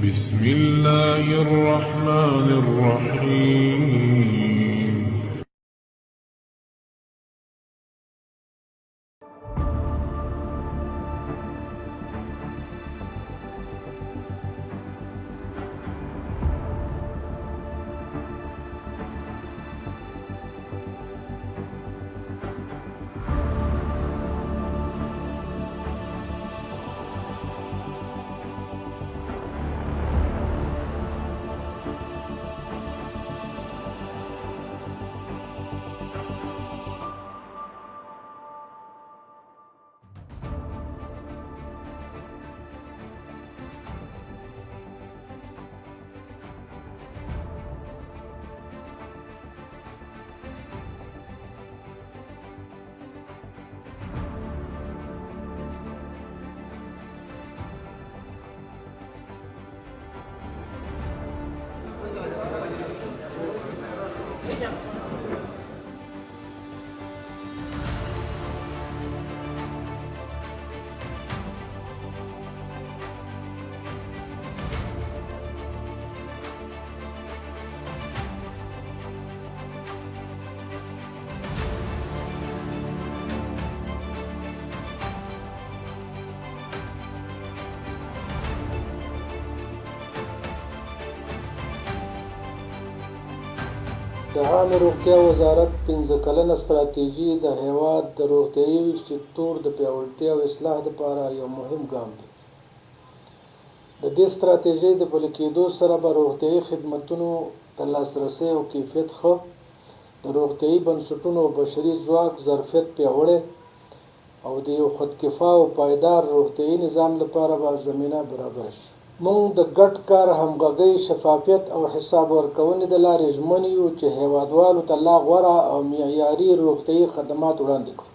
بسم الله الرحمن الرحيم. د عامه روغتیا وزارت 15 کلنه ستراتیژي د هیواد د روغتیايي سکتور د پیاوړتیا او اصلاح لپاره یو مهم ګام دی. د دې ستراتیژۍ د پلي کېدو سره به روغتیايي خدمتونو ته لاسرسی او کیفیت ښه، د روغتیايي بنسټونو او بشري ځواک ظرفیت پیاوړی او د یو خودکفا او پایدار روغتیايي نظام لپاره به زمینه برابره شي. موږ د ګډ کار، همغږۍ، شفافیت او حساب ورکونې د لارې ژمن یو چې هیوادوالو ته لا غوره او معیاري روغتیايي خدمات وړاندې کړو.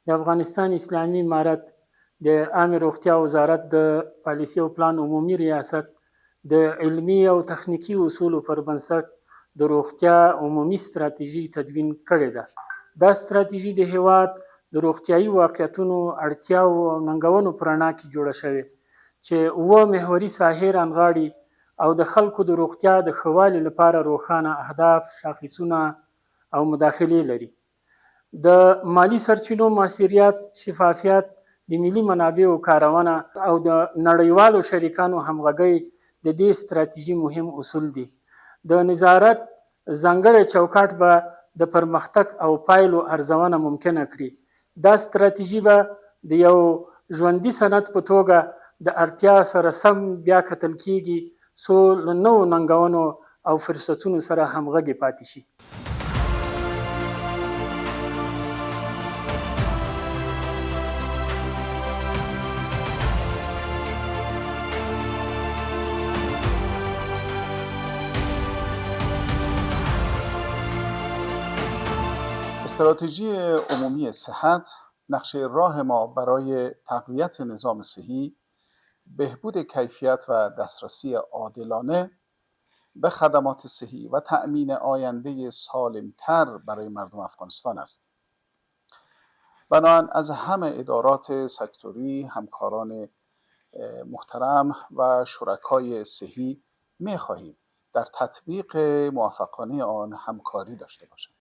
د افغانستان اسلامي امارت د عامه روغتیا وزارت د پالیسي او پلان عمومي ریاست د علمي او تخنیکي اصولو پر بنسټ د روغتیا عمومي ستراتیژي تدوین کړې ده. دا ستراتیژي د هیواد د روغتیايي واقعیتونو، اړتیاو او ننګونو په رڼا کې جوړه شوې چې 7 محوري ساحې رانغاړي او د خلکو د روغتیا د ښه والي لپاره روښانه اهداف، شاخصونه او مداخلې لري. د مالی سرچینو مؤثریت، شفافیت، د ملي منابعو کارونه او د نړیوالو شریکانو همغږۍ د دې ستراتیژي مهم اصول دي. د نظارت ځانګړی چوکاټ به د پرمختګ او پایلو ارزونه ممکنه کړي. دا ستراتیژي به د یو ژوندي سند په توګه د اړتیا سره سم بیا کتل کیږي څو له نوو ننګونو او فرصتونو سره همغږې پاتې شي. استراتژی عمومی صحت نقشه راه ما برای تقویت نظام صحی، بهبود کیفیت و دسترسی عادلانه به خدمات صحی و تأمین آینده سالمتر برای مردم افغانستان است. بنابراین از همه ادارات سکتوری، همکاران محترم و شرکای صحی می‌خواهیم در تطبیق موفقانه آن همکاری داشته باشند.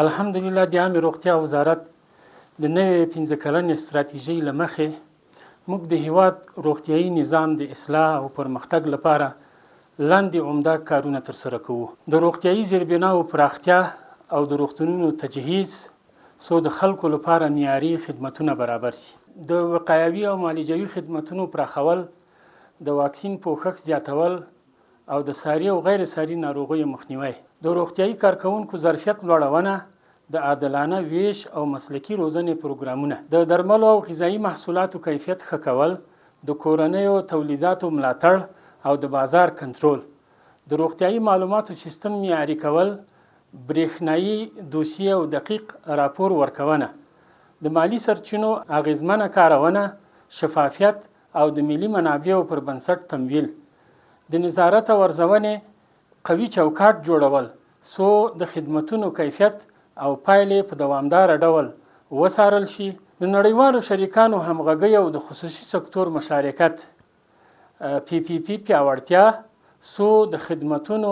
الحمدلله د عامه روغتیا وزارت د نوې 15 کلنې ستراتیژۍ له مخې موږ د هیواد روغتیايي نظام د اصلاح او پرمختګ لپاره لاندې عمده کارونه ترسره کوو. د روغتیايي زیربناو پراختیا او د روغتونونو تجهیز څو د خلکو لپاره معیاري خدمتونه برابر شي. د وقایوي او معالجوي خدمتونو پراخول، د واکسین پوښښ زیاتول او د ساري او غیر ساري ناروغیو مخنیوی، د روغتیايي کارکوونکو ظرفیت لوړونه، د عادلانه ویش او مسلکي روزنې پروګرامونه، د درملو او غذایي محصولاتو کیفیت ښه کول، د کورنیو تولیداتو ملاتړ او د بازار کنټرول، د روغتیایي معلوماتو سیستم معیاري کول، برېښنایي دوسیې او دقیق راپور ورکونه، د مالی سرچینو اغیزمنه کارونه، شفافیت او د ملي منابعو پر بنسټ تمویل، د نظارت او ارزونې قوي چوکاټ جوړول څو د خدمتونو کیفیت او پایلې په دوامداره ډول وڅارل شي، د نړیوالو شریکانو همغږي او د خصوصي سکتور مشارکت PPP پیاوړتیا څو د خدمتونو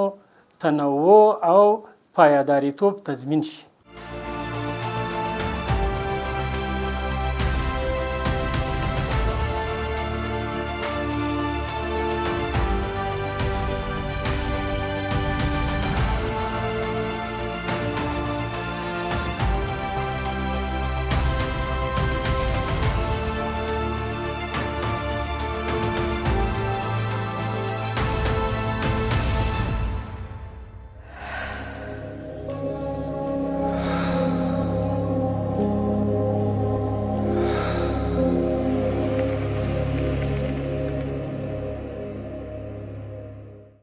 تنوع او پایداریتوب تضمین شي.